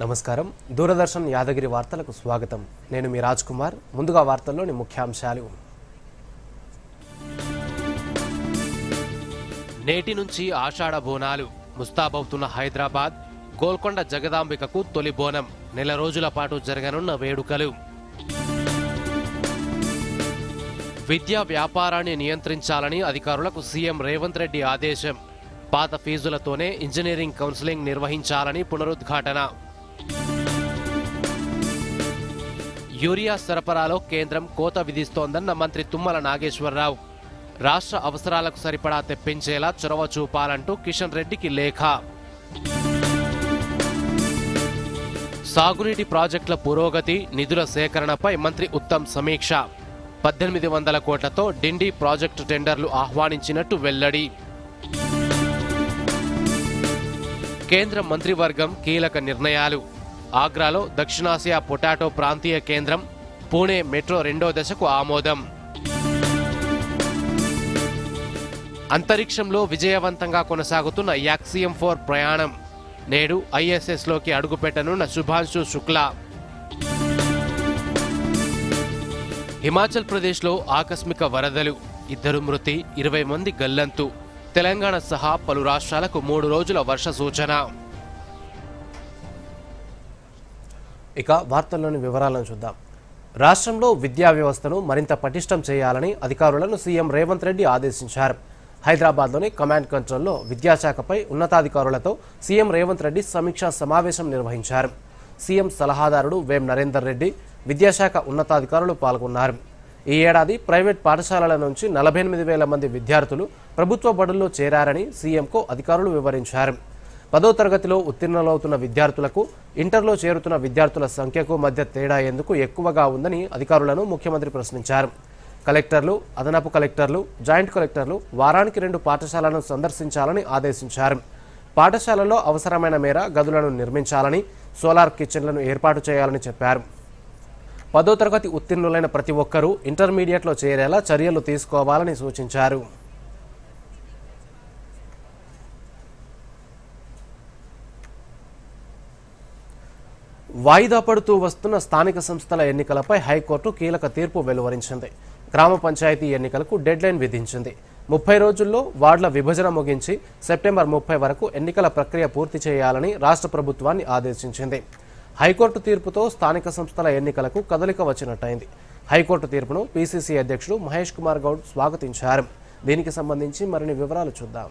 నమస్కారం. దూరదర్శన్ యాదగిరి వార్తలకు స్వాగతం. నేను మీ రాజ్ కుమార్. ముందుగా వార్తల్లోని ముఖ్యాంశాలు. నేటి నుంచి ఆషాఢ బోనాలు. ముస్తాబవుతున్న హైదరాబాద్. గోల్కొండ జగదాంబికకు తొలి బోనం. నెల రోజుల పాటు జరగనున్న వేడుకలు. విద్యా వ్యాపారాన్ని నియంత్రించాలని అధికారులకు సీఎం రేవంత్ రెడ్డి ఆదేశం. పాత ఫీజులతోనే ఇంజనీరింగ్ కౌన్సిలింగ్ నిర్వహించాలని పునరుద్ఘాటన. యూరియా సరఫరాలో కేంద్రం కోత విధిస్తోందన్న మంత్రి తుమ్మల నాగేశ్వరరావు. రాష్ట్ర అవసరాలకు సరిపడా తెప్పించేలా చొరవ చూపాలంటూ కిషన్ రెడ్డికి లేఖ. సాగునీటి ప్రాజెక్టుల పురోగతి, నిధుల సేకరణపై మంత్రి ఉత్తమ్ సమీక్ష. 1800 కోట్లతో డిండి ప్రాజెక్టు టెండర్లు ఆహ్వానించినట్టు వెల్లడి. కేంద్ర మంత్రివర్గం కీలక నిర్ణయాలు. ఆగ్రాలో దక్షిణాసియా పొటాటో ప్రాంతీయ కేంద్రం, పూణే మెట్రో 2వ దశకు ఆమోదం. అంతరిక్షంలో విజయవంతంగా కొనసాగుతున్న యాక్సియం 4 ప్రయాణం. నేడు ఐఎస్ఎస్లోకి అడుగుపెట్టనున్న శుభాంశు శుక్లా. హిమాచల్ ప్రదేశ్లో ఆకస్మిక వరదలు. 2 మృతి, 20 మంది గల్లంతు. తెలంగాణ సహా పలు రాష్ట్రాలకు 3 రోజుల వర్ష సూచన. ఇక వార్తల్లోని వివరాలను చూద్దాం. రాష్ట్రంలో విద్యా వ్యవస్థను మరింత పటిష్టం చేయాలని అధికారులను సీఎం రేవంత్ రెడ్డి ఆదేశించారు. హైదరాబాద్లోని కమాండ్ కంట్రోల్లో విద్యాశాఖపై ఉన్నతాధికారులతో సీఎం రేవంత్ రెడ్డి సమీక్షా సమావేశం నిర్వహించారు. సీఎం సలహాదారుడు వేం నరేందర్ రెడ్డి, విద్యాశాఖ ఉన్నతాధికారులు పాల్గొన్నారు. ఈ ఏడాది ప్రైవేట్ పాఠశాలల నుంచి 48,000 మంది విద్యార్థులు ప్రభుత్వ బడుల్లో చేరారని సీఎంకు అధికారులు వివరించారు. 10వ తరగతిలో ఉత్తీర్ణులవుతున్న విద్యార్థులకు ఇంటర్లో చేరుతున్న విద్యార్థుల సంఖ్యకు మధ్య తేడా ఎందుకు ఎక్కువగా ఉందని అధికారులను ముఖ్యమంత్రి ప్రశ్నించారు. కలెక్టర్లు, అదనపు కలెక్టర్లు, జాయింట్ కలెక్టర్లు వారానికి 2 పాఠశాలలను సందర్శించాలని ఆదేశించారు. పాఠశాలల్లో అవసరమైన మేర గదులను నిర్మించాలని, సోలార్ కిచెన్లను ఏర్పాటు చేయాలని చెప్పారు. 10వ తరగతి ఉత్తీర్ణులైన ప్రతి ఒక్కరూ ఇంటర్మీడియట్లో చేరేలా చర్యలు తీసుకోవాలని సూచించారు. వాయిదా పడుతూ వస్తున్న స్థానిక సంస్థల ఎన్నికలపై హైకోర్టు కీలక తీర్పు వెలువరించింది. గ్రామ పంచాయతీ ఎన్నికలకు డెడ్లైన్ విధించింది. 30 రోజుల్లో వార్డుల విభజన ముగించి సెప్టెంబర్ 30 వరకు ఎన్నికల ప్రక్రియ పూర్తి చేయాలని రాష్ట్ర ప్రభుత్వాన్ని ఆదేశించింది. హైకోర్టు తీర్పుతో స్థానిక సంస్థల ఎన్నికలకు కదలిక వచ్చినట్టయింది. హైకోర్టు తీర్పును పీసీసీ అధ్యక్షుడు మహేష్ కుమార్ గౌడ్ స్వాగతించారు. దీనికి సంబంధించి మరిన్ని వివరాలు చూద్దాం.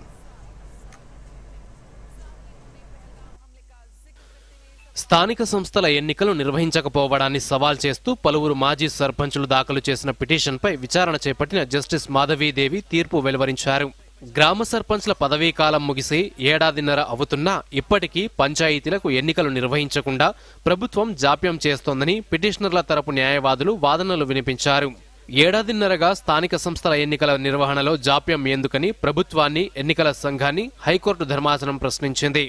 స్థానిక సంస్థల ఎన్నికలు నిర్వహించకపోవడాన్ని సవాల్ చేస్తూ పలువురు మాజీ సర్పంచులు దాఖలు చేసిన పిటిషన్పై విచారణ చేపట్టిన జస్టిస్ మాధవీదేవి తీర్పు వెలువరించారు. గ్రామ సర్పంచ్ల పదవీ కాలం ముగిసి 1.5 ఏడాదిన్నర అవుతున్నా ఇప్పటికీ పంచాయతీలకు ఎన్నికలు నిర్వహించకుండా ప్రభుత్వం జాప్యం చేస్తోందని పిటిషనర్ల తరపు న్యాయవాదులు వాదనలు వినిపించారు. 1.5 ఏడాదిన్నరగా స్థానిక సంస్థల ఎన్నికల నిర్వహణలో జాప్యం ఎందుకని ప్రభుత్వాన్ని, ఎన్నికల సంఘాన్ని హైకోర్టు ధర్మాసనం ప్రశ్నించింది.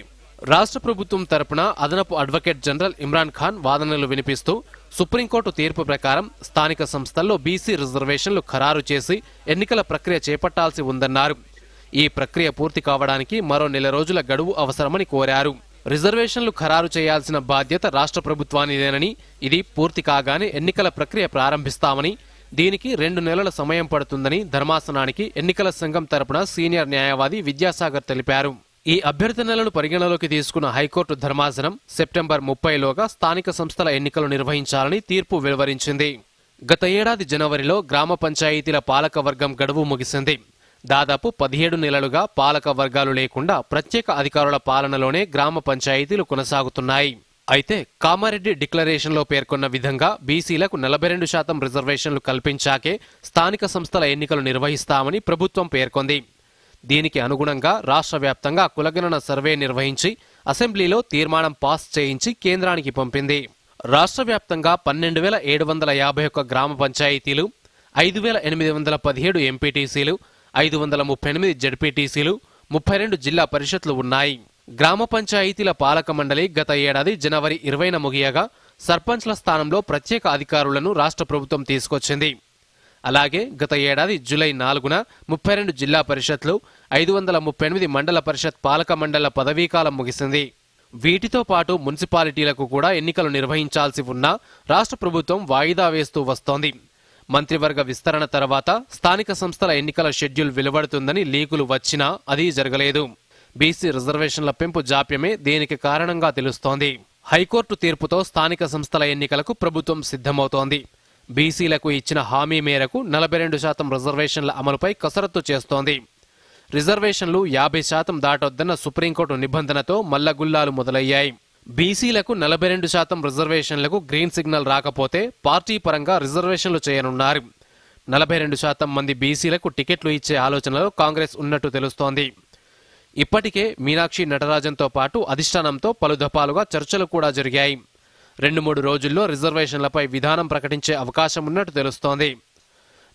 రాష్ట్ర ప్రభుత్వం తరపున అదనపు అడ్వకేట్ జనరల్ ఇమ్రాన్ ఖాన్ వాదనలు వినిపిస్తూ సుప్రీంకోర్టు తీర్పు ప్రకారం స్థానిక సంస్థల్లో బీసీ రిజర్వేషన్లు ఖరారు చేసి ఎన్నికల ప్రక్రియ చేపట్టాల్సి ఉందన్నారు. ఈ ప్రక్రియ పూర్తి కావడానికి మరో 1 నెల రోజుల గడువు అవసరమని కోరారు. రిజర్వేషన్లు ఖరారు చేయాల్సిన బాధ్యత రాష్ట్ర ప్రభుత్వానిదేనని, ఇది పూర్తి కాగానే ఎన్నికల ప్రక్రియ ప్రారంభిస్తామని, దీనికి 2 నెలల సమయం పడుతుందని ధర్మాసనానికి ఎన్నికల సంఘం తరపున సీనియర్ న్యాయవాది విద్యాసాగర్ తెలిపారు. ఈ అభ్యర్థనలను పరిగణలోకి తీసుకున్న హైకోర్టు ధర్మాసనం సెప్టెంబర్ 30లోగా స్థానిక సంస్థల ఎన్నికలు నిర్వహించాలని తీర్పు వెలువరించింది. గత ఏడాది జనవరిలో గ్రామ పంచాయతీల పాలక వర్గం గడువు ముగిసింది. దాదాపు 17 నెలలుగా పాలక వర్గాలు లేకుండా ప్రత్యేక అధికారుల పాలనలోనే గ్రామ పంచాయతీలు కొనసాగుతున్నాయి. అయితే కామారెడ్డి డిక్లరేషన్లో పేర్కొన్న విధంగా బీసీలకు 42% రిజర్వేషన్లు కల్పించాకే స్థానిక సంస్థల ఎన్నికలు నిర్వహిస్తామని ప్రభుత్వం పేర్కొంది. దీనికి అనుగుణంగా రాష్ట్ర వ్యాప్తంగా కులగణన సర్వే నిర్వహించి అసెంబ్లీలో తీర్మానం పాస్ చేయించి కేంద్రానికి పంపింది. రాష్ట్ర వ్యాప్తంగా 12,751 గ్రామ పంచాయతీలు, 5,817 ఎంపీటీసీలు, 538 జడ్పీటీసీలు, 32 జిల్లా పరిషత్లు ఉన్నాయి. గ్రామ పంచాయతీల పాలక మండలి గత ఏడాది జనవరి 20న ముగియగా సర్పంచ్ల స్థానంలో ప్రత్యేక అధికారులను రాష్ట్ర ప్రభుత్వం తీసుకొచ్చింది. అలాగే గత ఏడాది జూలై 4న 32 జిల్లా పరిషత్లు, 538 మండల పరిషత్ పాలక మండళ్ల పదవీకాలం ముగిసింది. వీటితో పాటు మున్సిపాలిటీలకు కూడా ఎన్నికలు నిర్వహించాల్సి ఉన్నా రాష్ట్ర ప్రభుత్వం వాయిదా వేస్తూ వస్తోంది. మంత్రివర్గ విస్తరణ తర్వాత స్థానిక సంస్థల ఎన్నికల షెడ్యూల్ వెలువడుతుందని లీకులు వచ్చినా అది జరగలేదు. బీసీ రిజర్వేషన్ల పెంపు జాప్యమే దీనికి కారణంగా తెలుస్తోంది. హైకోర్టు తీర్పుతో స్థానిక సంస్థల ఎన్నికలకు ప్రభుత్వం సిద్ధమవుతోంది. బీసీలకు ఇచ్చిన హామీ మేరకు 42% రిజర్వేషన్ల అమలుపై కసరత్తు చేస్తోంది. రిజర్వేషన్లు 50% దాటొద్దన్న సుప్రీంకోర్టు నిబంధనతో మల్లగుల్లాలు మొదలయ్యాయి. బీసీలకు 42% రిజర్వేషన్లకు గ్రీన్ సిగ్నల్ రాకపోతే పార్టీ పరంగా రిజర్వేషన్లు చేయనున్నారు. 42% మంది బీసీలకు టికెట్లు ఇచ్చే ఆలోచనలో కాంగ్రెస్ ఉన్నట్టు తెలుస్తోంది. ఇప్పటికే మీనాక్షి నటరాజన్తో పాటు అధిష్టానంతో పలు దఫాలుగా చర్చలు కూడా జరిగాయి. 2-3 రోజుల్లో రిజర్వేషన్లపై విధానం ప్రకటించే అవకాశం ఉన్నట్టు తెలుస్తోంది.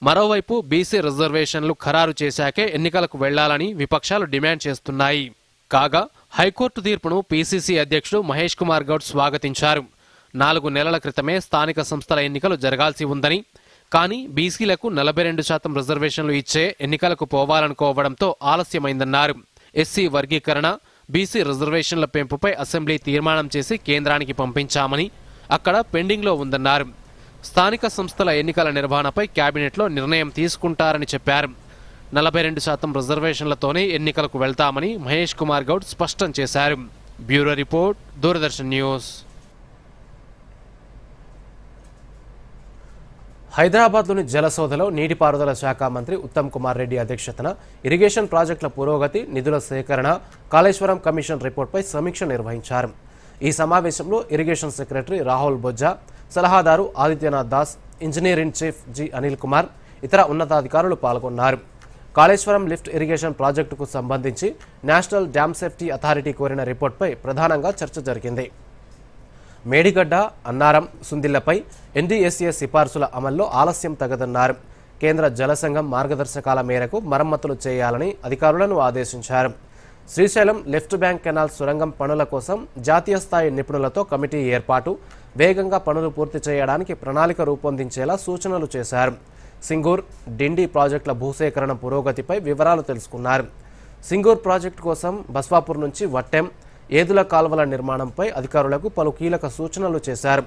మరోవైపు బీసీ రిజర్వేషన్లు ఖరారు చేశాకే ఎన్నికలకు వెళ్లాలని విపక్షాలు డిమాండ్ చేస్తున్నాయి. కాగా హైకోర్టు తీర్పును పీసీసీ అధ్యక్షుడు మహేష్ కుమార్ గౌడ్ స్వాగతించారు. 4 నెలల క్రితమే స్థానిక సంస్థల ఎన్నికలు జరగాల్సి ఉందని, కానీ బీసీలకు 42% రిజర్వేషన్లు ఇచ్చే ఎన్నికలకు పోవాలనుకోవడంతో ఆలస్యమైందన్నారు. ఎస్సీ వర్గీకరణ, బీసీ రిజర్వేషన్ల పెంపుపై అసెంబ్లీ తీర్మానం చేసి కేంద్రానికి పంపించామని, అక్కడ పెండింగ్లో ఉందన్నారు. స్థానిక సంస్థల ఎన్నికల నిర్వహణపై కేబినెట్లో నిర్ణయం తీసుకుంటారని చెప్పారు. 42% రిజర్వేషన్లతోనే ఎన్నికలకు వెళ్తామని మహేష్ కుమార్ గౌడ్ స్పష్టం చేశారు. Bureau report, Doordarshan news. హైదరాబాద్లోని జలసౌధలో నీటిపారుదల శాఖ మంత్రి ఉత్తమ్ కుమార్ రెడ్డి అధ్యక్షతన ఇరిగేషన్ ప్రాజెక్టుల పురోగతి, నిధుల సేకరణ, కాళేశ్వరం కమిషన్ రిపోర్టుపై సమీక్ష నిర్వహించారు. ఈ సమావేశంలో ఇరిగేషన్ సెక్రటరీ రాహుల్ బొజ్జా, సలహాదారు Adityanath Das, engineer in chief G Anil Kumar, ఇతర ఉన్నతాధికారులు పాల్గొన్నారు. కాళేశ్వరం లిఫ్ట్ ఇరిగేషన్ ప్రాజెక్టుకు సంబంధించి నేషనల్ డ్యామ్ సేఫ్టీ అథారిటీ కోరిన రిపోర్టుపై ప్రధానంగా చర్చ జరిగింది. మేడిగడ్డ, అన్నారం, సుందిళ్లపై ఎన్డీఎస్ఏ సిఫార్సుల అమల్లో ఆలస్యం తగదన్నారు. కేంద్ర జలసంఘం మార్గదర్శకాల మేరకు మరమ్మతులు చేయాలని అధికారులను ఆదేశించారు. శ్రీశైలం లెఫ్ట్ బ్యాంక్ కెనాల్ సొరంగం పనుల కోసం జాతీయ స్థాయి నిపుణులతో కమిటీ ఏర్పాటు, వేగంగా పనులు పూర్తి చేయడానికి ప్రణాళిక రూపొందించేలా సూచనలు చేశారు. సింగూర్, డిండి ప్రాజెక్టుల భూసేకరణ పురోగతిపై వివరాలు తెలుసుకున్నారు. సింగూర్ ప్రాజెక్టు కోసం బస్వాపూర్ నుంచి వట్టెం, ఏదుల కాల్వల నిర్మాణంపై అధికారులకు పలు కీలక సూచనలు చేశారు.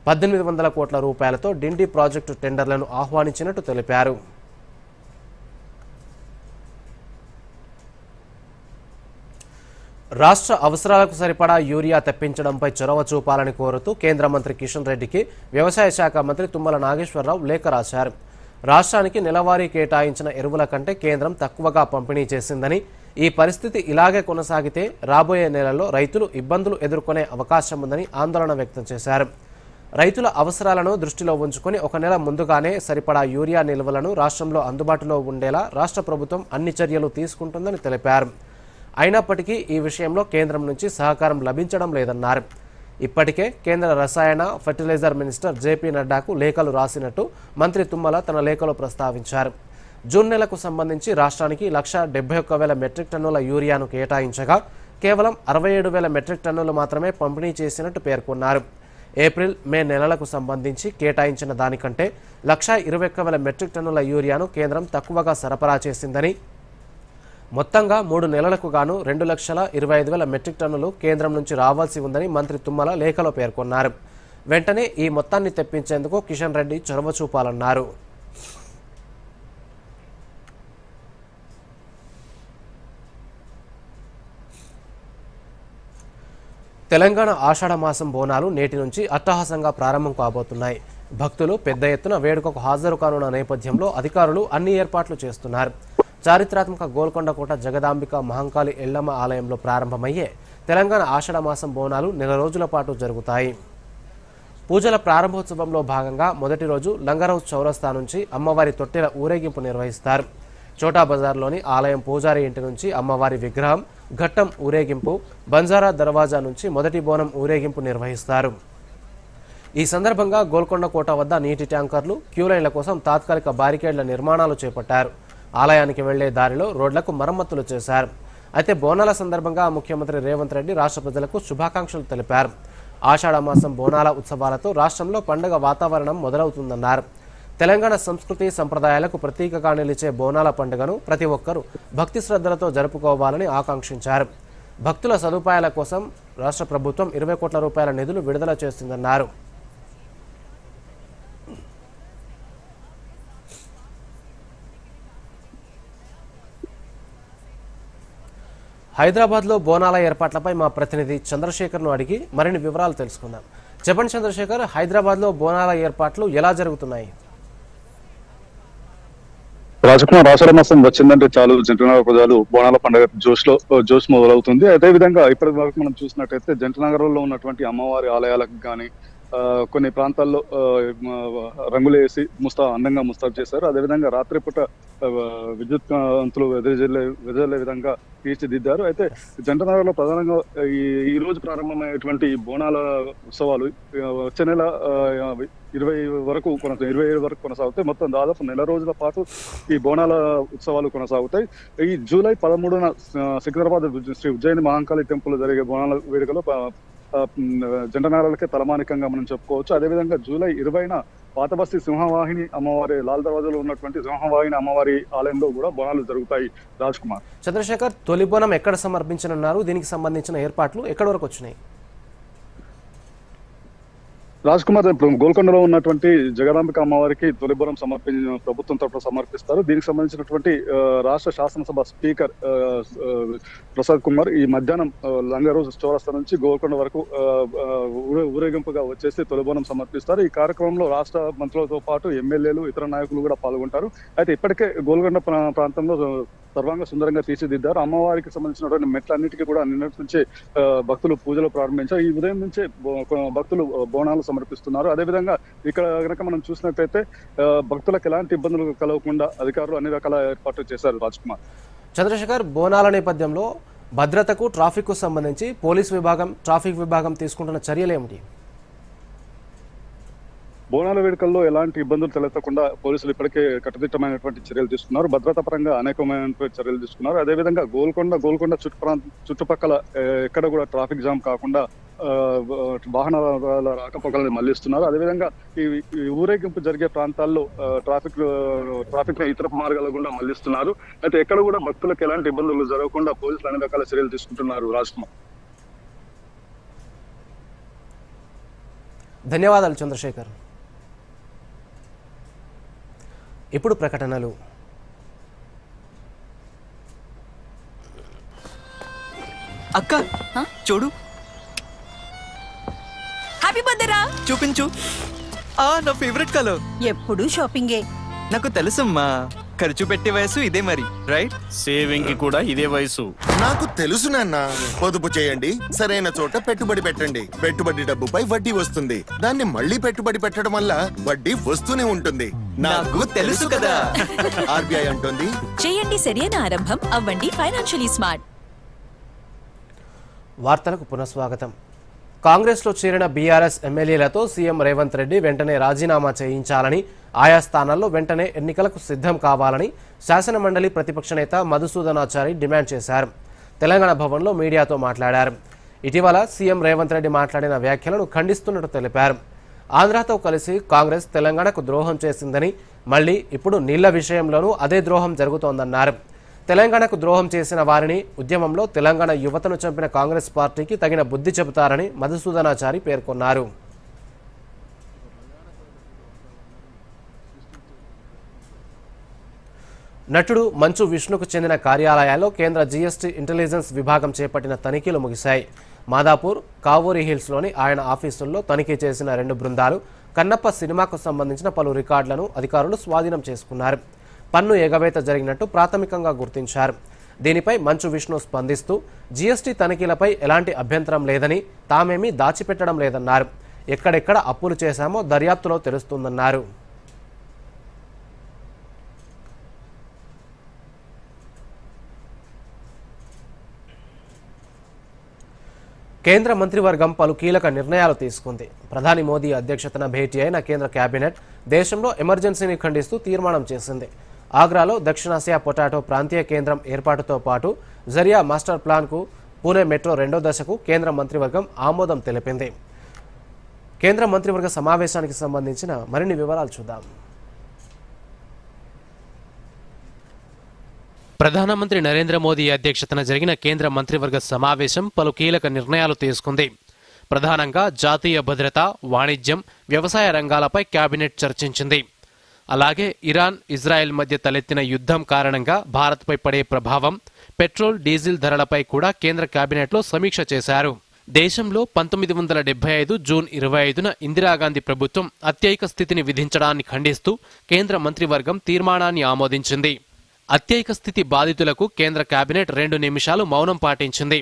1800 కోట్ల రూపాయలతో డిండి ప్రాజెక్టు టెండర్లను ఆహ్వానించినట్టు తెలిపారు. రాష్ట్ర అవసరాలకు సరిపడా యూరియా తెప్పించడంపై చొరవ చూపాలని కోరుతూ కేంద్ర మంత్రి కిషన్ రెడ్డికి వ్యవసాయ శాఖ మంత్రి తుమ్మల నాగేశ్వరరావు లేఖ రాశారు. రాష్ట్రానికి నెలవారీ కేటాయించిన ఎరువుల కంటే కేంద్రం తక్కువగా పంపిణీ చేసిందని, ఈ పరిస్థితి ఇలాగే కొనసాగితే రాబోయే నెలల్లో రైతులు ఇబ్బందులు ఎదుర్కొనే అవకాశం ఉందని ఆందోళన వ్యక్తం చేశారు. రైతుల అవసరాలను దృష్టిలో ఉంచుకొని 1 నెల ముందుగానే సరిపడా యూరియా నిల్వలను రాష్ట్రంలో అందుబాటులో ఉండేలా రాష్ట్ర ప్రభుత్వం అన్ని చర్యలు తీసుకుంటుందని తెలిపారు. అయినప్పటికీ ఈ విషయంలో కేంద్రం నుంచి సహకారం లభించడం లేదన్నారు. ఇప్పటికే కేంద్ర రసాయన, ఫెర్టిలైజర్ మినిస్టర్ జేపీ నడ్డాకు లేఖలు రాసినట్టు మంత్రి తుమ్మల తన లేఖలో ప్రస్తావించారు. జూన్ నెలకు సంబంధించి రాష్ట్రానికి 171,000 మెట్రిక్ టన్నుల యూరియాను కేటాయించగా కేవలం 67,000 మెట్రిక్ టన్నులు మాత్రమే పంపిణీ చేసినట్టు పేర్కొన్నారు. ఏప్రిల్, మే నెలలకు సంబంధించి కేటాయించిన దానికంటే 121,000 మెట్రిక్ టన్నుల యూరియాను కేంద్రం తక్కువగా సరఫరా చేసిందని, మొత్తంగా 3 నెలలకు గాను 2,25,000 మెట్రిక్ టన్నులు కేంద్రం నుంచి రావాల్సి ఉందని మంత్రి తుమ్మల లేఖలో పేర్కొన్నారు. వెంటనే ఈ మొత్తాన్ని తెప్పించేందుకు కిషన్ రెడ్డి చొరవ చూపాలన్నారు. తెలంగాణ ఆషాఢ మాసం బోనాలు నేటి నుంచి అట్టహాసంగా ప్రారంభం కాబోతున్నాయి. భక్తులు పెద్ద ఎత్తున వేడుకకు హాజరు కానున్న నేపథ్యంలో అధికారులు అన్ని ఏర్పాట్లు చేస్తున్నారు. చారిత్రాత్మక గోల్కొండ కోట జగదాంబిక మహంకాళి ఎల్లమ్మ ఆలయంలో ప్రారంభమయ్యే తెలంగాణ ఆషాఢ మాసం బోనాలు 1 రోజుల పాటు జరుగుతాయి. పూజల ప్రారంభోత్సవంలో భాగంగా మొదటి రోజు లంగరౌజ్ చౌరస్తా నుంచి అమ్మవారి తొట్టెల ఊరేగింపు నిర్వహిస్తారు. చోటా బజార్లోని ఆలయం పూజారి ఇంటి నుంచి అమ్మవారి విగ్రహం, ఘట్టం ఊరేగింపు, బంజారా దర్వాజా నుంచి మొదటి బోనం ఊరేగింపు నిర్వహిస్తారు. ఈ సందర్భంగా గోల్కొండ కోట వద్ద నీటి ట్యాంకర్లు, క్యూలైన్ల కోసం తాత్కాలిక బారికేడ్ల నిర్మాణాలు చేపట్టారు. ఆలయానికి వెళ్లే దారిలో రోడ్లకు మరమ్మతులు చేశారు. అయితే బోనాల సందర్భంగా ముఖ్యమంత్రి రేవంత్ రెడ్డి రాష్ట్ర ప్రజలకు శుభాకాంక్షలు తెలిపారు. ఆషాఢ మాసం బోనాల ఉత్సవాలతో రాష్ట్రంలో పండుగ వాతావరణం మొదలవుతుందన్నారు. తెలంగాణ సంస్కృతి సంప్రదాయాలకు ప్రతీకగా నిలిచే బోనాల పండుగను ప్రతి ఒక్కరూ భక్తి శ్రద్ధలతో జరుపుకోవాలని ఆకాంక్షించారు. భక్తుల సదుపాయాల కోసం రాష్ట్ర ప్రభుత్వం 20 కోట్ల రూపాయల నిధులు విడుదల చేస్తుందన్నారు. హైదరాబాద్లో బోనాల ఏర్పాట్లపై మా ప్రతినిధి చంద్రశేఖర్ను అడిగి మరిన్ని వివరాలు తెలుసుకుందాం. చెప్పండి చంద్రశేఖర్, హైదరాబాద్లో బోనాల ఏర్పాట్లు ఎలా జరుగుతున్నాయి? రాజకుమార్, ఆషాఢ మాసం వచ్చిందంటే చాలు జంటనగర్ ప్రజలు బోనాల పండుగ జోష్ మొదలవుతుంది. అదే విధంగా ఇప్పటి వరకు మనం చూసినట్టయితే జంటనగరంలో ఉన్నటువంటి అమ్మవారి ఆలయాలకు కానీ కొన్ని ప్రాంతాల్లో రంగులు వేసి అందంగా ముస్తాబు చేశారు. అదేవిధంగా రాత్రిపూట విద్యుత్ కాంతులు వెదజల్లే విధంగా తీర్చిదిద్దారు. అయితే జంటనగర్లో ప్రధానంగా ఈ రోజు ప్రారంభమైనటువంటి బోనాల ఉత్సవాలు వచ్చే నెల 27 వరకు కొనసాగుతాయి. మొత్తం దాదాపు నెల రోజుల పాటు ఈ బోనాల ఉత్సవాలు కొనసాగుతాయి. ఈ జూలై 13న సికింద్రాబాద్ శ్రీ ఉజ్జయిని మహాంకాళి టెంపుల్ జరిగే బోనాల వేడుకలో జంటనగరాలకే తలమానికంగా మనం చెప్పుకోవచ్చు. అదేవిధంగా జూలై 20న పాతబస్తీ సింహవాహిని అమ్మవారి లాల్ దర్వాజాలో ఉన్నటువంటి సింహవాహిని అమ్మవారి ఆలయంలో కూడా బోనాలు జరుగుతాయి. రాజ్ కుమార్, చంద్రశేఖర్, తొలి బోనం ఎక్కడ సమర్పించనున్నారు? దీనికి సంబంధించిన ఏర్పాట్లు ఎక్కడి వరకు వచ్చినాయి? రాజ్ కుమార్, ఇప్పుడు గోల్కొండలో ఉన్నటువంటి జగదాంబిక అమ్మవారికి తొలి బోనం ప్రభుత్వం తరఫున సమర్పిస్తారు. దీనికి సంబంధించినటువంటి రాష్ట్ర శాసనసభ స్పీకర్ ప్రసాద్ కుమార్ ఈ మధ్యాహ్నం లంగరోజు చౌరస్తా నుంచి గోల్కొండ వరకు ఊరేగింపుగా వచ్చేసి తొలి బోనం సమర్పిస్తారు. ఈ కార్యక్రమంలో రాష్ట్ర మంత్రులతో పాటు ఎమ్మెల్యేలు, ఇతర నాయకులు కూడా పాల్గొంటారు. అయితే ఇప్పటికే గోల్కొండ ప్రాంతంలో సర్వాంగ సుందరంగా తీర్చిదిద్దారు. అమ్మవారికి సంబంధించినటువంటి మెట్లన్నిటికీ కూడా నిన్నటి నుంచే భక్తులు పూజలు ప్రారంభించారు. ఈ ఉదయం నుంచే భక్తులు బోనాలు సమర్పిస్తున్నారు. అదేవిధంగా ఇక్కడ కనుక మనం చూసినట్లయితే భక్తులకు ఎలాంటి ఇబ్బందులు కలగకుండా అధికారులు అన్ని రకాల ఏర్పాట్లు చేశారు. రాజ్ కుమార్, చంద్రశేఖర్, బోనాల నేపథ్యంలో భద్రతకు, ట్రాఫిక్ కు సంబంధించి పోలీస్ విభాగం, ట్రాఫిక్ విభాగం తీసుకుంటున్న చర్యలు ఏమిటి? బోనాల వేడుకల్లో ఎలాంటి ఇబ్బందులు తలెత్తకుండా పోలీసులు ఇప్పటికే కట్టుదిట్టమైనటువంటి చర్యలు తీసుకున్నారు. భద్రతా పరంగా అనేకమైనటువంటి చర్యలు తీసుకున్నారు. అదేవిధంగా గోల్కొండ చుట్టుపక్కల ఎక్కడ కూడా ట్రాఫిక్ జామ్ కాకుండా వాహనాల రాకపోకలను మళ్లిస్తున్నారు. అదేవిధంగా ఈ ఊరేగింపు జరిగే ప్రాంతాల్లో ట్రాఫిక్ ఇతర మార్గాల గుండా మళ్లిస్తున్నారు. అయితే ఎక్కడ కూడా భక్తులకు ఎలాంటి ఇబ్బందులు జరగకుండా పోలీసులు అన్ని రకాల చర్యలు తీసుకుంటున్నారు. రాజ్ కుమార్, ధన్యవాదాలు చంద్రశేఖర్. ఇప్పుడు ప్రకటనలు. అక్క చూడు, హ్యాపీ బర్త్డే రా. చూపించు. నా ఫేవరెట్ కలర్. ఎప్పుడు షాపింగే. నాకు తెలుసమ్మా, ఖర్చు పెట్టే వయసు ఇదే మరి, రైట్? సేవింగ్ కి కూడా ఇదే వయసు. నాకు తెలుసు నాన్న. పొదుపు చేయండి, సరైన చోట పెట్టుబడి పెట్టండి. పెట్టుబడి డబ్బుపై వడ్డీ వస్తుంది. దాన్ని మళ్ళీ పెట్టుబడి పెట్టడం వల్ల వడ్డీ వస్తూనే ఉంటుంది. నాకు తెలుసు కదా. ఆర్బీఐ అంటుంది, చేయండి సరైన ఆరంభం, అవ్వండి ఫైనాన్షియలీ స్మార్ట్. వార్తలకు పునఃస్వాగతం. కాంగ్రెస్లో చేరిన బీఆర్ఎస్ ఎమ్మెల్యేలతో సీఎం రేవంత్ రెడ్డి వెంటనే రాజీనామా చేయించాలని, ఆయా స్థానాల్లో వెంటనే ఎన్నికలకు సిద్ధం కావాలని శాసనమండలి ప్రతిపక్ష నేత మధుసూదనాచారి డిమాండ్ చేశారు. తెలంగాణ భవన్లో మీడియాతో మాట్లాడారు. ఇటీవల సీఎం రేవంత్ రెడ్డి మాట్లాడిన వ్యాఖ్యలను ఖండిస్తున్నట్టు తెలిపారు. ఆంధ్రతో కలిసి కాంగ్రెస్ తెలంగాణకు ద్రోహం చేసిందని, మళ్లీ ఇప్పుడు నీళ్ల విషయంలోనూ అదే ద్రోహం జరుగుతోందన్నారు. తెలంగాణకు ద్రోహం చేసిన వారిని, ఉద్యమంలో తెలంగాణ యువతను చంపిన కాంగ్రెస్ పార్టీకి తగిన బుద్ధి చెబుతారని మధుసూదనాచారి పేర్కొన్నారు. నటుడు మంచు విష్ణుకు చెందిన కార్యాలయాల్లో కేంద్ర జీఎస్టీ ఇంటెలిజెన్స్ విభాగం చేపట్టిన తనిఖీలు ముగిశాయి. మాదాపూర్, కావూరి హిల్స్లోని ఆయన ఆఫీసుల్లో తనిఖీ చేసిన 2 బృందాలు కన్నప్ప సినిమాకు సంబంధించిన పలు రికార్డులను అధికారులు స్వాధీనం చేసుకున్నారు. పన్ను ఎగవేత జరిగినట్టు ప్రాథమికంగా గుర్తించారు. దీనిపై మంచు విష్ణు స్పందిస్తూ జీఎస్టీ తనిఖీలపై ఎలాంటి అభ్యంతరం లేదని, తామేమీ దాచిపెట్టడం లేదన్నారు. ఎక్కడెక్కడ అప్పులు చేశామో దర్యాప్తులో తెలుస్తుందన్నారు. కేంద్ర మంత్రివర్గం పలు కీలక నిర్ణయాలు తీసుకుంది. ప్రధాని మోదీ అధ్యక్షతన భేటీ అయిన కేంద్ర కేబినెట్ దేశంలో ఎమర్జెన్సీని ఖండిస్తూ తీర్మానం చేసింది. ఆగ్రాలో దక్షిణాసియా పొటాటో ప్రాంతీయ కేంద్రం ఏర్పాటుతో పాటు జరియా మాస్టర్ ప్లాన్కు, పూణే మెట్రో 2వ దశకు కేంద్ర మంత్రివర్గం ఆమోదం తెలిపింది. కేంద్ర మంత్రివర్గ సమావేశానికి సంబంధించిన మరిన్ని వివరాలు చూద్దాం. ప్రధానమంత్రి నరేంద్ర మోదీ అధ్యక్షతన జరిగిన కేంద్ర మంత్రివర్గ సమావేశం పలు కీలక నిర్ణయాలు తీసుకుంది. ప్రధానంగా జాతీయ భద్రత, వాణిజ్యం, వ్యవసాయ రంగాలపై కేబినెట్ చర్చించింది. అలాగే ఇరాన్, ఇజ్రాయెల్ మధ్య తలెత్తిన యుద్ధం కారణంగా భారత్పై పడే ప్రభావం, పెట్రోల్, డీజిల్ ధరలపై కూడా కేంద్ర కేబినెట్లో సమీక్ష చేశారు. దేశంలో 1975 జూన్ 25న ఇందిరాగాంధీ ప్రభుత్వం అత్యయిక స్థితిని విధించడాన్ని ఖండిస్తూ కేంద్ర మంత్రివర్గం తీర్మానాన్ని ఆమోదించింది. అత్యయిక స్థితి బాధితులకు కేంద్ర కేబినెట్ 2 నిమిషాలు మౌనం పాటించింది.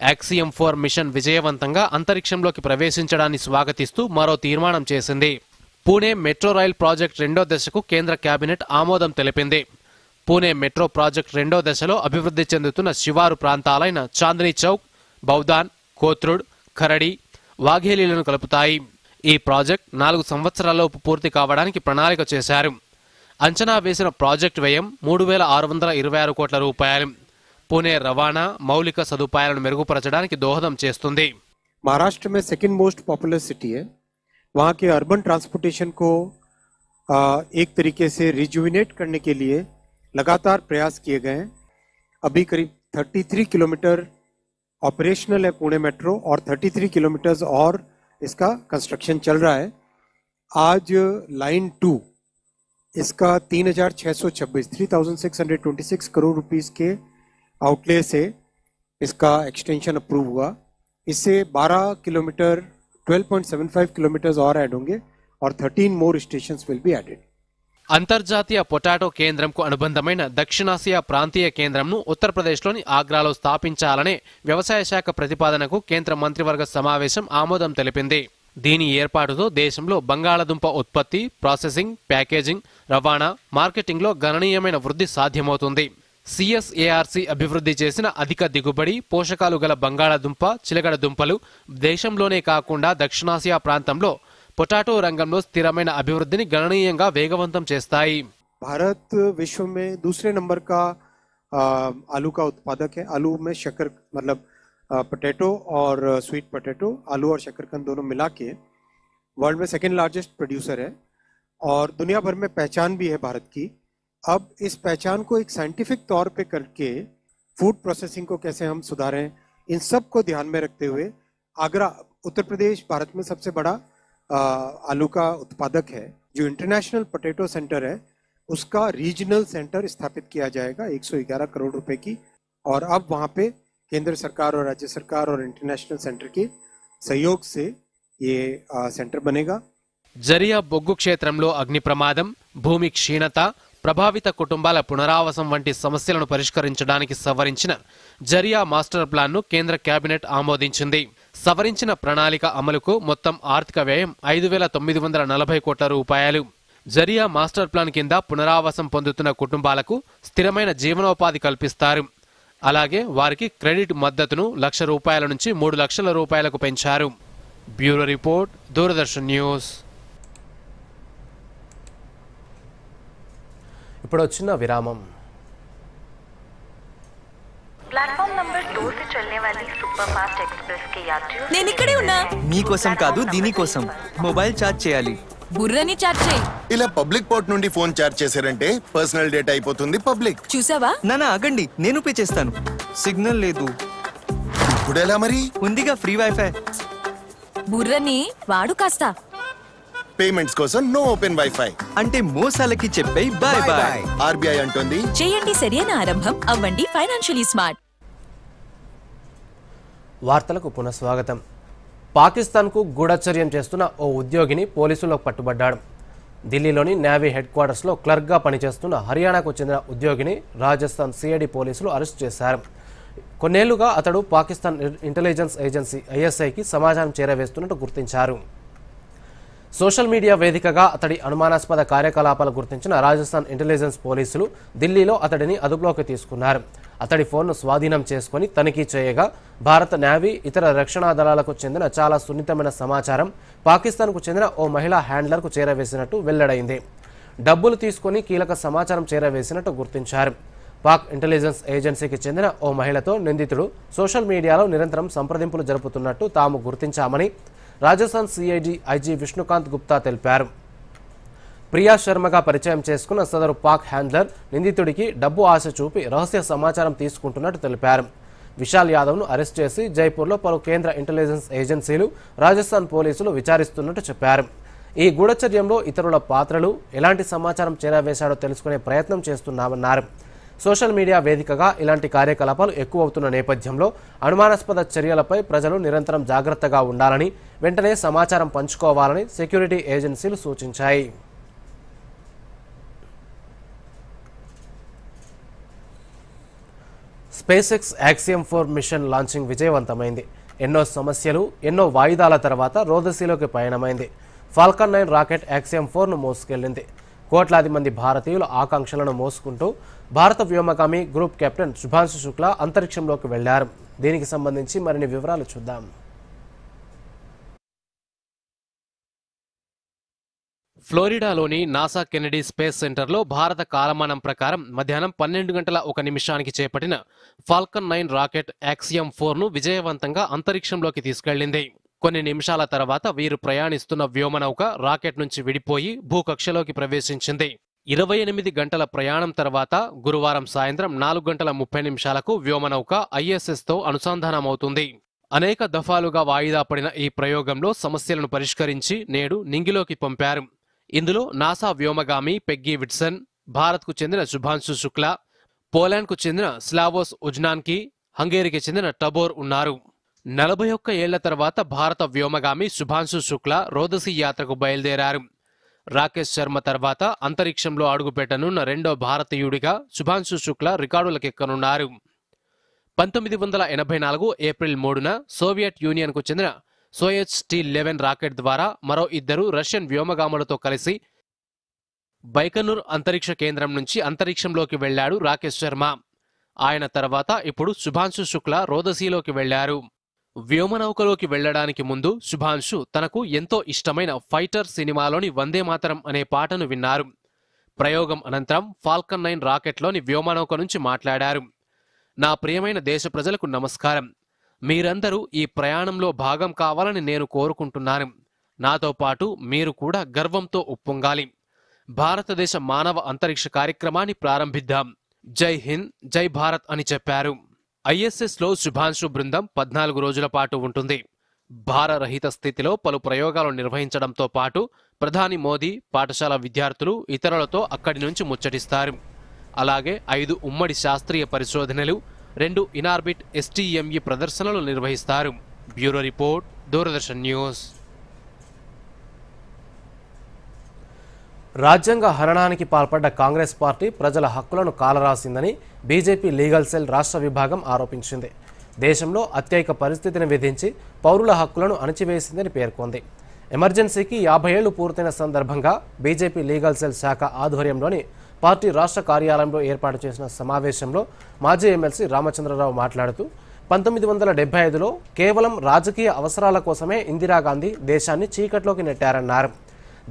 యాక్సియం 4 మిషన్ విజయవంతంగా అంతరిక్షంలోకి ప్రవేశించడాన్ని స్వాగతిస్తూ మరో తీర్మానం చేసింది. పూణే మెట్రో రైల్ ప్రాజెక్ట్ 2వ దశకు కేంద్ర కేబినెట్ ఆమోదం తెలిపింది. పూణే మెట్రో ప్రాజెక్ట్ 2వ దశలో అభివృద్ధి చెందుతున్న శివారు ప్రాంతాలైన చాందనీ చౌక్, బౌదాన్, కోత్రుడ్, ఖరడి, వాఘేలీలను కలుపుతాయి. ఈ ప్రాజెక్ట్ 4 సంవత్సరాలలోపు పూర్తి కావడానికి ప్రణాళిక చేశారు. అంచనా వేసిన ప్రాజెక్టు వ్యయం 3,626 కోట్ల రూపాయలు. పూణే రవాణా, మౌలిక సదుపాయాలను మెరుగుపరచడానికి దోహదం చేస్తుంది. महाराष्ट्र में सेकंड मोस्ट पॉपुलर सिटी है. वहाँ के अर्बन ट्रांसपोर्टेशन को एक तरीके से रिजुविनेट करने के लिए लगातार प्रयास किए गए हैं. अभी करीब 33 किलोमीटर ऑपरेशनल है पुणे मेट्रो और 33 किलोमीटर और इसका कंस्ट्रक्शन चल रहा है. आज लाइन 2 इसका 3,626 करोड़ रुपीस के आउटले से इसका एक्सटेंशन अप्रूव हुआ. इससे 12 किलोमीटर 12.75 किलोमीटर और ऐड होंगे और 13 मोर स्टेशंस विल बी एडेड. అంతర్జాతీయ పొటాటో కేంద్రంకు అనుబంధమైన దక్షిణాసియా ప్రాంతీయ కేంద్రంను ఉత్తరప్రదేశ్లోని ఆగ్రాలో స్థాపించాలనే వ్యవసాయ శాఖ ప్రతిపాదనకు కేంద్ర మంత్రివర్గ సమావేశం ఆమోదం తెలిపింది. దీని ఏర్పాటుతో దేశంలో బంగాళదుంప ఉత్పత్తి, ప్రాసెసింగ్, ప్యాకేజింగ్, రవాణా, మార్కెటింగ్లో గణనీయమైన వృద్ధి సాధ్యమవుతుంది. సిఎస్ఏఆర్సి అభివృద్ధి చేసిన అధిక దిగుబడి, పోషకాలు గల బంగాళదుంప, చిలకడ దుంపలు దేశంలోనే కాకుండా దక్షిణాసియా ప్రాంతంలో పొటాటో రంగంలో స్థిరమైన అభివృద్ధిని గణనీయంగా వేగవంతం చేస్తాయి. भारत विश्व में दूसरे नंबर का आलू का उत्पादक है. आलू में शक्कर मतलब पोटैटो और स्वीट पोटैटो, आलू और शकरकंद दोनों मिला के वर्ल्ड में सेकेंड लार्जेस्ट प्रोड्यूसर है और दुनिया भर में पहचान भी है भारत की. अब इस पहचान को एक साइंटिफिक तौर पे करके फूड प्रोसेसिंग को कैसे हम सुधारें, इन सब को ध्यान में रखते हुए आगरा, उत्तर प्रदेश भारत में सबसे बड़ा आलू का उत्पादक है. जो इंटरनेशनल पोटैटो सेंटर है उसका रीजनल सेंटर स्थापित किया जाएगा 111 करोड़ रुपए की. और अब वहाँ पे केंद्र सरकार और राज्य सरकार और इंटरनेशनल सेंटर के सहयोग से ये सेंटर बनेगा. జరియా బొగ్గు క్షేత్రంలో అగ్ని ప్రమాదం, భూమి క్షీణత, ప్రభావిత కుటుంబాల పునరావాసం వంటి సమస్యలను పరిష్కరించడానికి సవరించిన జరియా మాస్టర్ ప్లాన్ను కేంద్ర కేబినెట్ ఆమోదించింది. సవరించిన ప్రణాళిక అమలుకు మొత్తం ఆర్థిక వ్యయం 5,940 కోట్ల రూపాయలు. జరియా మాస్టర్ ప్లాన్ కింద పునరావాసం పొందుతున్న కుటుంబాలకు స్థిరమైన జీవనోపాధి కల్పిస్తారు. అలాగే వారికి క్రెడిట్ మద్దతును ₹1,00,000 నుంచి ₹3,00,000 పెంచారు. Bureau report, Doordarshan news. ఇప్పుడు వచ్చిన విరామం. प्लेटफॉर्म नंबर 2 से चलने वाली सुपरफास्ट एक्सप्रेस के यात्रियों నేను ఇక్కడే ఉన్నా. మీకోసం కాదు దీనికోసం మొబైల్ ఛార్జ్ చేయాలి. బుర్రని చాట్ చేయి. ఇలా పబ్లిక్ పోర్ట్ నుండి ఫోన్ చార్జ్ చేశారంటే పర్సనల్ డేటా అయిపోతుంది పబ్లిక్. చూసావా? నానా ఆగండి, నేను పే చేస్తాను. సిగ్నల్ లేదు. ఇప్పుడు ఎలా మరి? ఉందిగా ఫ్రీ వైఫై. బుర్రని వాడు కాస్త. పేమెంట్స్ కోసం నో ఓపెన్ వైఫై అంటే మోసాలకి చెప్పే బాయ్ బాయ్. ఆర్బీఐ అంటుంది చేయండి సరైన ఆరంభం, అవ్వండి ఫైనాన్షియలీ స్మార్ట్. వార్తలకు పునఃస్వాగతం. పాకిస్తాన్కు గూఢచర్యం చేస్తున్న ఓ ఉద్యోగిని పోలీసులకు పట్టుబడ్డాడు. ఢిల్లీలోని నేవీ హెడ్ క్వార్టర్స్లో క్లర్క్గా పనిచేస్తున్న హర్యానాకు చెందిన ఉద్యోగిని రాజస్థాన్ సిఐడి పోలీసులు అరెస్ట్ చేశారు. కొన్నేళ్లుగా అతడు పాకిస్తాన్ ఇంటెలిజెన్స్ ఏజెన్సీ ఐఎస్ఐకి సమాచారం చేరవేస్తున్నట్టు గుర్తించారు. సోషల్ మీడియా వేదికగా అతడి అనుమానాస్పద కార్యకలాపాలు గుర్తించిన రాజస్థాన్ ఇంటెలిజెన్స్ పోలీసులు ఢిల్లీలో అతడిని అదుపులోకి తీసుకున్నారు. అతడి ఫోన్ను స్వాధీనం చేసుకుని తనిఖీ చేయగా భారత నేవీ, ఇతర రక్షణ దళాలకు చెందిన చాలా సున్నితమైన సమాచారం పాకిస్తాన్కు చెందిన ఓ మహిళా హ్యాండ్లర్కు చేరవేసినట్టు వెల్లడైంది. డబ్బులు తీసుకుని కీలక సమాచారం చేరవేసినట్టు గుర్తించారు. పాక్ ఇంటెలిజెన్స్ ఏజెన్సీకి చెందిన ఓ మహిళతో నిందితుడు సోషల్ మీడియాలో నిరంతరం సంప్రదింపులు జరుపుతున్నట్టు తాము గుర్తించామని రాజస్థాన్ సిఐడి ఐజీ విష్ణుకాంత్ గుప్తా తెలిపారు. ప్రియా శర్మగా పరిచయం చేసుకున్న సదరు పాక్ హ్యాండ్లర్ నిందితుడికి డబ్బు ఆశ చూపి రహస్య సమాచారం తీసుకుంటున్నట్టు తెలిపారు. విశాల్ యాదవ్ను అరెస్ట్ చేసి జైపూర్లో పలు కేంద్ర ఇంటెలిజెన్స్ ఏజెన్సీలు, రాజస్థాన్ పోలీసులు విచారిస్తున్నట్టు చెప్పారు. ఈ గూఢచర్యంలో ఇతరుల పాత్రలు, ఎలాంటి సమాచారం చేరవేశాడో తెలుసుకునే ప్రయత్నం చేస్తున్నామన్నారు. సోషల్ మీడియా వేదికగా ఇలాంటి కార్యకలాపాలు ఎక్కువవుతున్న నేపథ్యంలో అనుమానాస్పద చర్యలపై ప్రజలు నిరంతరం జాగ్రత్తగా ఉండాలని, వెంటనే సమాచారం పంచుకోవాలని సెక్యూరిటీ ఏజెన్సీలు సూచించాయి. SpaceX Axiom 4 mission launching విజయవంతమైంది. ఎన్నో సమస్యలు, ఎన్నో వాయిదాల తర్వాత రోదసీలోకి పయనమైంది. ఫాల్కన్ 9 రాకెట్ యాక్సియం 4ను మోసుకెళ్లింది. కోట్లాది మంది భారతీయుల ఆకాంక్షలను మోసుకుంటూ భారత వ్యోమగామి గ్రూప్ కెప్టెన్ శుభాంశు శుక్లా అంతరిక్షంలోకి వెళ్లారు. దీనికి సంబంధించి మరిన్ని వివరాలు చూద్దాం. ఫ్లోరిడాలోని నాసా కెనెడీ స్పేస్ సెంటర్లో భారత కాలమానం ప్రకారం మధ్యాహ్నం 12:01 చేపట్టిన ఫాల్కన్ 9 రాకెట్ యాక్సియం 4ను విజయవంతంగా అంతరిక్షంలోకి తీసుకెళ్లింది. కొన్ని నిమిషాల తర్వాత వీరు ప్రయాణిస్తున్న వ్యోమనౌక రాకెట్ నుంచి విడిపోయి భూకక్షలోకి ప్రవేశించింది. 28 గంటల ప్రయాణం తర్వాత గురువారం సాయంత్రం 4:30 వ్యోమనౌక ఐఎస్ఎస్తో అనుసంధానమవుతుంది. అనేక దఫాలుగా వాయిదా పడిన ఈ ప్రయోగంలో సమస్యలను పరిష్కరించి నేడు నింగిలోకి పంపారు. ఇందులో నాసా వ్యోమగామి పెగ్గీ విట్సన్, భారత్కు చెందిన శుభాంశు శుక్లా, పోలాండ్కు చెందిన స్లావోస్ ఉజ్నాన్కి, హంగేరీకి చెందిన టబోర్ ఉన్నారు. 41 ఏళ్ల తర్వాత భారత వ్యోమగామి శుభాంశు శుక్లా రోదసీ యాత్రకు బయలుదేరారు. రాకేష్ శర్మ తర్వాత అంతరిక్షంలో అడుగుపెట్టనున్న రెండో భారతీయుడిగా శుభాంశు శుక్లా రికార్డులకెక్కనున్నారు. 1984 ఏప్రిల్ 3న సోవియట్ యూనియన్కు చెందిన సోయజ్ T-11 రాకెట్ ద్వారా మరో 2 రష్యన్ వ్యోమగాములతో కలిసి బైకనూర్ అంతరిక్ష కేంద్రం నుంచి అంతరిక్షంలోకి వెళ్లాడు రాకేష్ శర్మ. ఆయన తర్వాత ఇప్పుడు శుభాంశు శుక్లా రోదసీలోకి వెళ్లారు. వ్యోమనౌకలోకి వెళ్లడానికి ముందు శుభాంశు తనకు ఎంతో ఇష్టమైన ఫైటర్ సినిమాలోని వందే మాతరం అనే పాటను విన్నారు. ప్రయోగం అనంతరం ఫాల్కన్ 9 రాకెట్లోని వ్యోమనౌక నుంచి మాట్లాడారు. నా ప్రియమైన దేశ ప్రజలకు నమస్కారం. మీరందరూ ఈ ప్రయాణంలో భాగం కావాలని నేను కోరుకుంటున్నాను. నాతో పాటు మీరు కూడా గర్వంతో ఉప్పొంగాలి. భారతదేశ మానవ అంతరిక్ష కార్యక్రమాన్ని ప్రారంభిద్దాం. జై హింద్, జై భారత్ అని చెప్పారు. ఐఎస్ఎస్లో శుభాంశు బృందం 14 రోజుల పాటు ఉంటుంది. భారరహిత స్థితిలో పలు ప్రయోగాలు నిర్వహించడంతో పాటు ప్రధాని మోదీ, పాఠశాల విద్యార్థులు, ఇతరులతో అక్కడి నుంచి ముచ్చటిస్తారు. అలాగే 5 ఉమ్మడి శాస్త్రీయ పరిశోధనలు, 2 ఇనార్బిట్ STME ప్రదర్శనలు నిర్వహిస్తారు. Bureau report, Doordarshan news. రాజ్యాంగ హననానికి పాల్పడ్డ కాంగ్రెస్ పార్టీ ప్రజల హక్కులను కాలరాసిందని బీజేపీ లీగల్ సెల్ రాష్ట్ర విభాగం ఆరోపించింది. దేశంలో అత్యయిక పరిస్థితిని విధించి పౌరుల హక్కులను అణచివేసిందని పేర్కొంది. ఎమర్జెన్సీకి 50 ఏళ్లు పూర్తయిన సందర్భంగా బీజేపీ లీగల్ సెల్ శాఖ ఆధ్వర్యంలోని పార్టీ రాష్ట్ర కార్యాలయంలో ఏర్పాటు చేసిన సమావేశంలో మాజీ ఎమ్మెల్సీ రామచంద్రరావు మాట్లాడుతూ 1975లో కేవలం రాజకీయ అవసరాల కోసమే ఇందిరాగాంధీ దేశాన్ని చీకట్లోకి నెట్టారన్నారు.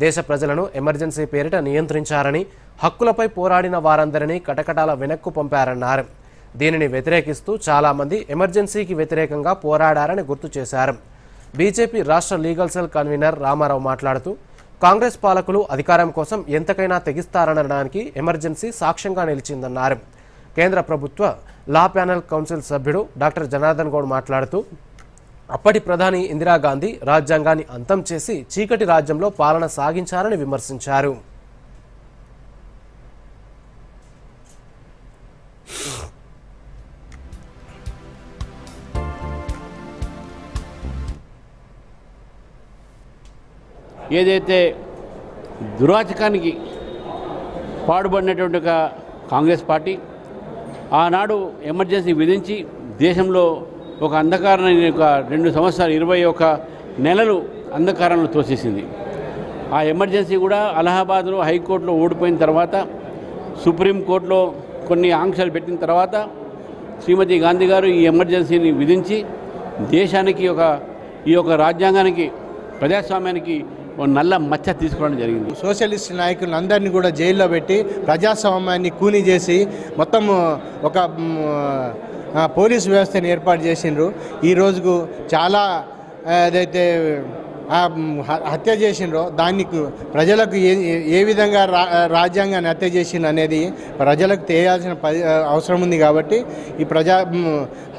దేశ ప్రజలను ఎమర్జెన్సీ పేరిట నియంత్రించారని, హక్కులపై పోరాడిన వారందరినీ కటకటాల వెనక్కు పంపారన్నారు. దీనిని వ్యతిరేకిస్తూ చాలామంది ఎమర్జెన్సీకి వ్యతిరేకంగా పోరాడారని గుర్తు చేశారు. బీజేపీ రాష్ట్ర లీగల్ సెల్ కన్వీనర్ రామారావు మాట్లాడుతూ కాంగ్రెస్ పాలకులు అధికారం కోసం ఎంతకైనా తెగిస్తారనడానికి ఎమర్జెన్సీ సాక్ష్యంగా నిలిచిందన్నారు. కేంద్ర ప్రభుత్వ లా ప్యానెల్ కౌన్సిల్ సభ్యుడు డాక్టర్ జనార్దన్ గౌడ్ మాట్లాడుతూ అప్పటి ప్రధాని ఇందిరాగాంధీ రాజ్యాంగాన్ని అంతం చేసి చీకటి రాజ్యంలో పాలన సాగించారని విమర్శించారు. ఏదైతే దురాచకానికి పాడుపడినటువంటి ఒక కాంగ్రెస్ పార్టీ ఆనాడు ఎమర్జెన్సీ విధించి దేశంలో ఒక అంధకారాన్ని ఒక 2 సంవత్సరాలు 21 నెలలు అంధకారంలో తోసేసింది. ఆ ఎమర్జెన్సీ కూడా అలహాబాద్లో హైకోర్టులో ఓడిపోయిన తర్వాత సుప్రీంకోర్టులో కొన్ని ఆంక్షలు పెట్టిన తర్వాత శ్రీమతి గాంధీ గారు ఈ ఎమర్జెన్సీని విధించి దేశానికి ఈ యొక్క రాజ్యాంగానికి ప్రజాస్వామ్యానికి నల్ల మచ్చ తీసుకోవడం జరిగింది. సోషలిస్ట్ నాయకులందరినీ కూడా జైల్లో పెట్టి ప్రజాస్వామ్యాన్ని కూని చేసి మొత్తం ఒక పోలీసు వ్యవస్థను ఏర్పాటు చేసిండ్రు. ఈ రోజుకు చాలా ఏదైతే హత్య చేసిండ్రో దానికి ప్రజలకు ఏ విధంగా రాజ్యాంగాన్ని హత్య చేసిండ్రు అనేది ప్రజలకు తెలియాల్సిన అవసరం ఉంది కాబట్టి ఈ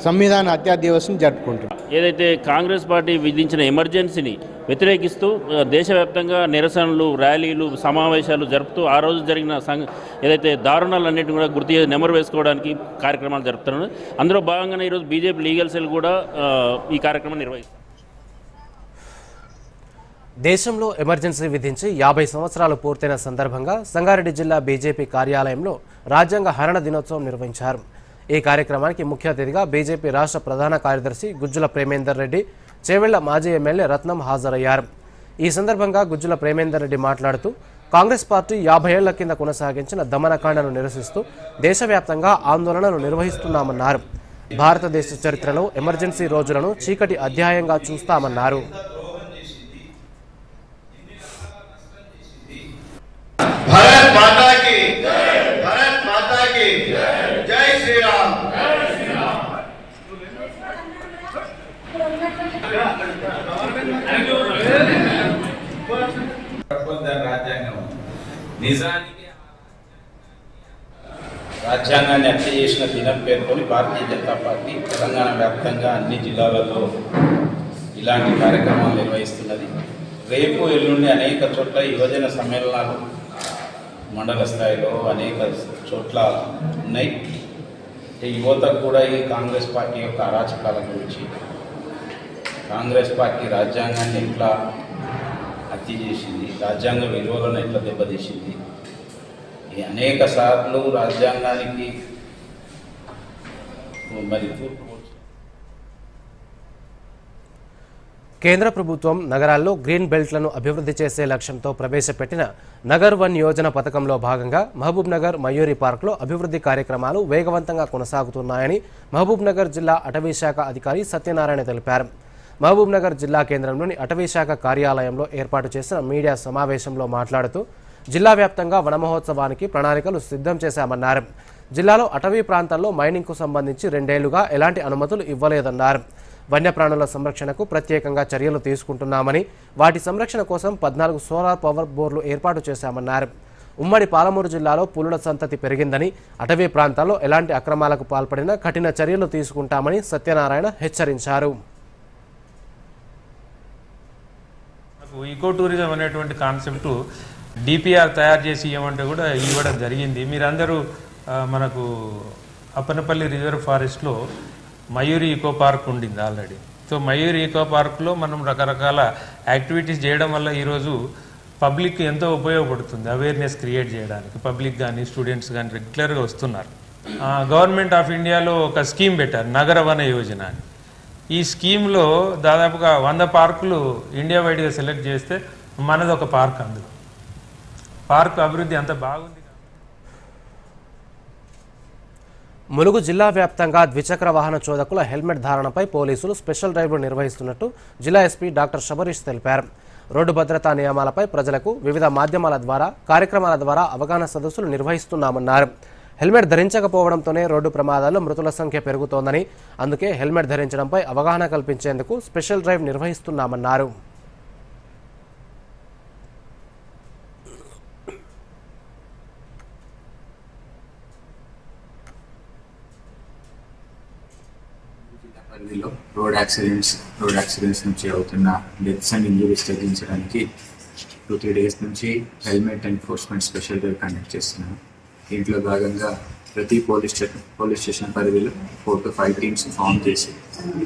సంవిధాన హత్యా దివసం జరుపుకుంటున్నాం. ఏదైతే కాంగ్రెస్ పార్టీ విధించిన ఎమర్జెన్సీని వ్యతిరేకిస్తూ దేశవ్యాప్తంగా నిరసనలు, ర్యాలీలు, సమావేశాలు జరుపుతూ ఆ రోజు జరిగిన ఏదైతే దారుణాలన్నింటినీ కూడా నెమరు వేసుకోవడానికి కార్యక్రమాలు జరుపుతున్నారు. అందులో భాగంగానే ఈరోజు బీజేపీ లీగల్ సెల్ కూడా ఈ కార్యక్రమం నిర్వహిస్తారు. దేశంలో ఎమర్జెన్సీ విధించి 50 సంవత్సరాలు పూర్తయిన సందర్భంగా సంగారెడ్డి జిల్లా బీజేపీ కార్యాలయంలో రాజ్యాంగ హరణ దినోత్సవం నిర్వహించారు. ఈ కార్యక్రమానికి ముఖ్య అతిథిగా బీజేపీ రాష్ట్ర ప్రధాన కార్యదర్శి గుజ్జుల ప్రేమేందర్ రెడ్డి, చేవెళ్ల మాజీ ఎమ్మెల్యే రత్నం హాజరయ్యారు. ఈ సందర్భంగా గుజ్జుల ప్రేమేందర్ రెడ్డి మాట్లాడుతూ కాంగ్రెస్ పార్టీ 50 ఏళ్ల కింద కొనసాగించిన దమనకాండను నిరసిస్తూ దేశవ్యాప్తంగా ఆందోళనలు నిర్వహిస్తున్నామన్నారు. భారతదేశ చరిత్రలో ఎమర్జెన్సీ రోజులను చీకటి అధ్యాయంగా చూస్తామన్నారు. भारत माता की जय, भारत माता की जय श्री राम. రాజ్యాంగాన్ని హత్య చేసిన దినం పేర్కొని భారతీయ జనతా పార్టీ తెలంగాణ వ్యాప్తంగా అన్ని జిల్లాలలో ఇలాంటి కార్యక్రమాలు నిర్వహిస్తున్నది. రేపు ఎల్లుండి అనేక చోట్ల యువజన సమ్మేళనాలు మండల స్థాయిలో అనేక చోట్ల ఉన్నాయి. యువతకు కూడా ఈ కాంగ్రెస్ పార్టీ యొక్క అరాచకాల గురించి, కాంగ్రెస్ పార్టీ రాజ్యాంగాన్ని ఎట్లా హత్య చేసింది, రాజ్యాంగ విలువలను ఎట్లా దెబ్బతీసింది, అనేక సార్లు రాజ్యాంగానికి మరి తూర్పు. కేంద్ర ప్రభుత్వం నగరాల్లో గ్రీన్ బెల్ట్లను అభివృద్ధి చేసే లక్ష్యంతో ప్రవేశపెట్టిన నగర్ వన్ యోజన పథకంలో భాగంగా మహబూబ్ నగర్, మయూరి పార్క్లో అభివృద్ధి కార్యక్రమాలు వేగవంతంగా కొనసాగుతున్నాయని మహబూబ్ నగర్ జిల్లా అటవీ శాఖ అధికారి సత్యనారాయణ తెలిపారు. మహబూబ్ నగర్ జిల్లా కేంద్రంలోని అటవీ శాఖ కార్యాలయంలో ఏర్పాటు చేసిన మీడియా సమావేశంలో మాట్లాడుతూ జిల్లా వ్యాప్తంగా వన మహోత్సవానికి ప్రణాళికలు సిద్ధం చేశామన్నారు. జిల్లాలో అటవీ ప్రాంతాల్లో మైనింగ్కు సంబంధించి 2 ఏళ్లుగా ఎలాంటి అనుమతులు ఇవ్వలేదన్నారు. వన్యప్రాణుల సంరక్షణకు ప్రత్యేకంగా చర్యలు తీసుకుంటున్నామని, వాటి సంరక్షణ కోసం 14 సోలార్ పవర్ బోర్లు ఏర్పాటు చేశామన్నారు. ఉమ్మడి పాలమూరు జిల్లాలో పులుల సంతతి పెరిగిందని, అటవీ ప్రాంతాల్లో ఎలాంటి అక్రమాలకు పాల్పడినా కఠిన చర్యలు తీసుకుంటామని సత్యనారాయణ హెచ్చరించారు. ఈకో టూరిజం అనేటువంటి కాన్సెప్ట్ డిపిఆర్ తయారు చేసి ఇవ్వమంటే కూడా ఇవ్వడం జరిగింది. మీరందరూ మనకు అప్పనపల్లి రిజర్వ్ ఫారెస్ట్లో మయూరి ఈకో పార్క్ ఉండింది ఆల్రెడీ. సో మయూరి ఈకో పార్క్లో మనం రకరకాల యాక్టివిటీస్ చేయడం వల్ల ఈరోజు పబ్లిక్ ఎంతో ఉపయోగపడుతుంది. అవేర్నెస్ క్రియేట్ చేయడానికి పబ్లిక్ కానీ స్టూడెంట్స్ కానీ రెగ్యులర్గా వస్తున్నారు. గవర్నమెంట్ ఆఫ్ ఇండియాలో ఒక స్కీమ్ పెట్టారు, నగర వన యోజన అని. ఈ స్కీమ్లో దాదాపుగా 100 పార్కులు ఇండియా వైడ్గా సెలెక్ట్ చేస్తే మనది ఒక పార్క్. అందులో పార్క్ అభివృద్ధి అంత బాగుంది. ములుగు జిల్లా వ్యాప్తంగా ద్విచక్ర వాహన చోదకుల హెల్మెట్ ధారణపై పోలీసులు స్పెషల్ డ్రైవ్లు నిర్వహిస్తున్నట్టు జిల్లా ఎస్పీ డాక్టర్ శబరీష్ తెలిపారు. రోడ్డు భద్రతా నియమాలపై ప్రజలకు వివిధ మాధ్యమాల ద్వారా, కార్యక్రమాల ద్వారా అవగాహన సదస్సులు నిర్వహిస్తున్నామన్నారు. హెల్మెట్ ధరించకపోవడంతోనే రోడ్డు ప్రమాదాల్లో మృతుల సంఖ్య పెరుగుతోందని, అందుకే హెల్మెట్ ధరించడంపై అవగాహన కల్పించేందుకు స్పెషల్ డ్రైవ్ నిర్వహిస్తున్నామన్నారు. రోడ్ యాక్సిడెంట్స్ నుంచి అవుతున్న డెత్స్ అండ్ ఇంజరీస్ తగ్గించడానికి 2-3 డేస్ నుంచి helmet enforcement special drive conduct చేస్తున్నాం. దీంట్లో భాగంగా ప్రతి పోలీస్ స్టేషన్ పరిధిలో 4 to 5 టీమ్స్ ఫామ్ చేసి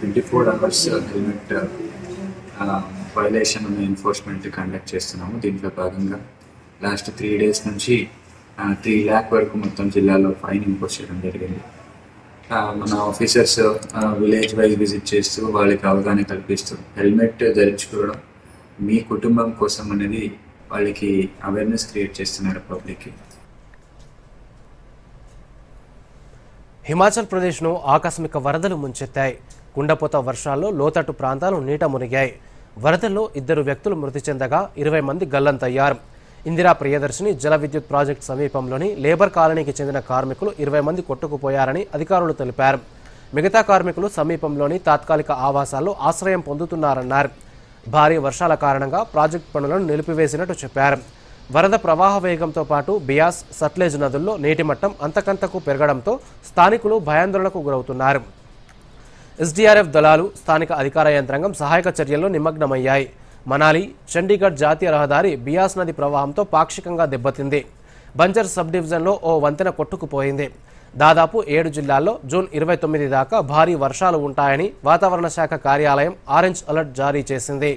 24 hours హెల్మెట్ వైలేషన్ ఉన్న ఎన్ఫోర్స్మెంట్ కండక్ట్ చేస్తున్నాము. దీంట్లో భాగంగా లాస్ట్ 3 days నుంచి 3 lakh వరకు మొత్తం జిల్లాలో ఫైన్ ఇంపోజ్ చేయడం జరిగింది. మన ఆఫీసర్స్ విలేజ్ వైజ్ విజిట్ చేస్తూ వాళ్ళకి అవగాహన కల్పిస్తూ హెల్మెట్ ధరించుకోవడం మీ కుటుంబం కోసం అనేది వాళ్ళకి అవేర్నెస్ క్రియేట్ చేస్తున్నారు పబ్లిక్కి. హిమాచల్ ప్రదేశ్ను ఆకస్మిక వరదలు ముంచెత్తాయి. కుండపోత వర్షాల్లో లోతట్టు ప్రాంతాలు నీట మునిగాయి. వరదల్లో 2 వ్యక్తులు మృతి చెందగా 20 మంది గల్లంతయ్యారు. ఇందిరా ప్రియదర్శిని జల విద్యుత్ ప్రాజెక్టు సమీపంలోని లేబర్ కాలనీకి చెందిన కార్మికులు 20 మంది కొట్టుకుపోయారని అధికారులు తెలిపారు. మిగతా కార్మికులు సమీపంలోని తాత్కాలిక ఆవాసాల్లో ఆశ్రయం పొందుతున్నారన్నారు. భారీ వర్షాల కారణంగా ప్రాజెక్టు పనులను నిలిపివేసినట్టు చెప్పారు. వరద ప్రవాహ వేగంతో పాటు బియాస్, సట్లెజ్ నదుల్లో నీటి మట్టం అంతకంతకు పెరగడంతో స్థానికులు భయాందోళనకు గురవుతున్నారు. ఎస్డీఆర్ఎఫ్ దళాలు, స్థానిక అధికార యంత్రాంగం సహాయక చర్యల్లో నిమగ్నమయ్యాయి. మనాలి, చండీగఢ్ జాతీయ రహదారి బియాస్ నది ప్రవాహంతో పాక్షికంగా దెబ్బతింది. బంజర్ సబ్ డివిజన్లో ఓ వంతెన కొట్టుకుపోయింది. దాదాపు 7 జిల్లాల్లో జూన్ 29 దాకా భారీ వర్షాలు ఉంటాయని వాతావరణ శాఖ కార్యాలయం ఆరెంజ్ అలర్ట్ జారీ చేసింది.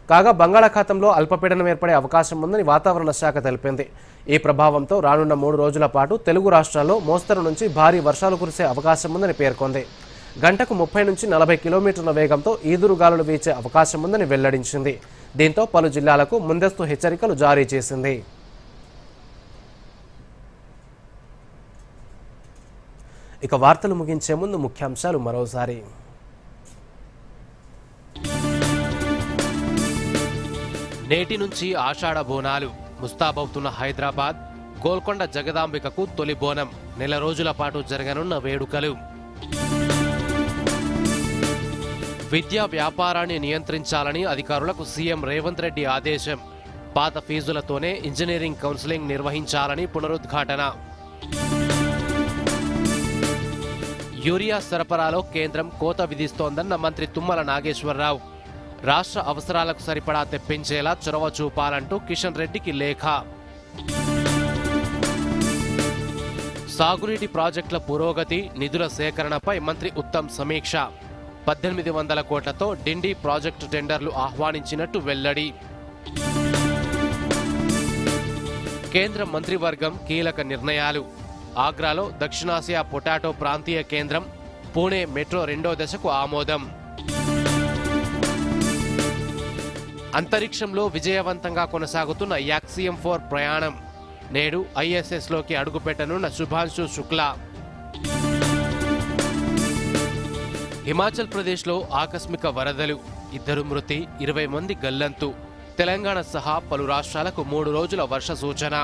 కాగా బంగాళాఖాతంలో అల్పపీడనం ఏర్పడే అవకాశం ఉందని వాతావరణ శాఖ తెలిపింది. ఈ ప్రభావంతో రానున్న 3 రోజుల పాటు తెలుగు రాష్ట్రాల్లో మోస్తరు నుంచి భారీ వర్షాలు కురిసే అవకాశం ఉందని పేర్కొంది. గంటకు 30 నుంచి 40 కిలోమీటర్ల వేగంతో ఈదురుగాలులు వీచే అవకాశం ఉందని వెల్లడించింది. దీంతో పలు జిల్లాలకు ముందస్తు హెచ్చరికలు జారీ చేసింది. ఇక వార్తలు ముగించే ముందు ముఖ్యాంశాలు మరోసారి. నేటి నుంచి ఆషాఢ బోనాలు. ముస్తాబవుతున్న హైదరాబాద్. గోల్కొండ జగదాంబికకు తొలి బోనం. నెల రోజుల పాటు జరగనున్న వేడుకలు. విద్యా వ్యాపారాన్ని నియంత్రించాలని అధికారులకు సీఎం రేవంత్ రెడ్డి ఆదేశం. పాత ఫీజులతోనే ఇంజనీరింగ్ కౌన్సిలింగ్ నిర్వహించాలని పునరుద్ఘాటన. యూరియా సరఫరాలో కేంద్రం కోత విధిస్తోందన్న మంత్రి తుమ్మల నాగేశ్వరరావు. రాష్ట్ర అవసరాలకు సరిపడా తెప్పించేలా చొరవ చూపాలంటూ కిషన్ రెడ్డికి లేఖ. సాగునీటి ప్రాజెక్టుల పురోగతి, నిధుల సేకరణపై మంత్రి ఉత్తమ్ సమీక్ష. 1800 కోట్లతో డిండి ప్రాజెక్టు టెండర్లు ఆహ్వానించినట్టు వెల్లడి. కేంద్ర మంత్రివర్గం కీలక నిర్ణయాలు. ఆగ్రాలో దక్షిణాసియా పొటాటో ప్రాంతీయ కేంద్రం, పూణే మెట్రో 2వ దశకు ఆమోదం. అంతరిక్షంలో విజయవంతంగా కొనసాగుతున్న యాక్సియం 4 ప్రయాణం. నేడు ఐఎస్ఎస్లోకి అడుగుపెట్టనున్న శుభాంశు శుక్లా. హిమాచల్ ప్రదేశ్లో ఆకస్మిక వరదలు. 2 మృతి, 20 మంది గల్లంతు. తెలంగాణ సహా పలు రాష్ట్రాలకు 3 రోజుల వర్ష సూచన.